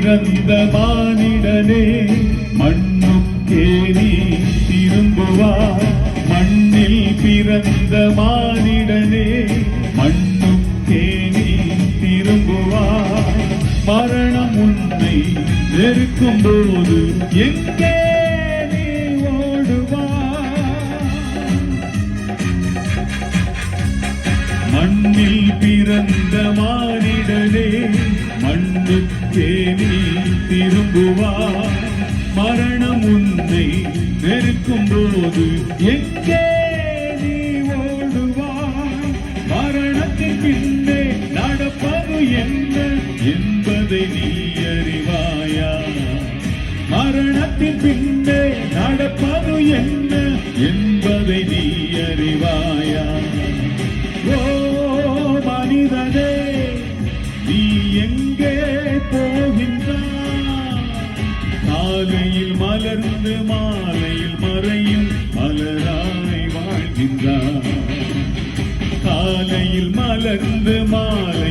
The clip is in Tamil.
பிறந்த மானிடனே மண்ணுக்கே நீ திரும்புவாய். மண்ணில் பிறந்த மானிடனே மண்ணுக்கே நீ திரும்புவாய். மரணம் உன்னை நெருக்கும் போது எங்கே நீ ஓடுவாய். மண்ணில் பிறந்த மானிடனே மண்ணுக்கே நீ திரும்புவாய். மரணம் உன்னை நெருக்கும் போது எங்கே நீ ஓடுவாய். மரணத்தின் பின்னே நடப்பது என்ன என்பதை நீ அறிவாயா. மரணத்தின் பின்னே நடப்பது என்ன என்பதை நீ அறிவாயா. ஓ மனிதனே, நீ எங்கே போகின்றாய்? காலையில் மலர்ந்து மாலையில் மறையும் மலராய் வாழ்கின்றாய். காலையில் மலர்ந்து மாலை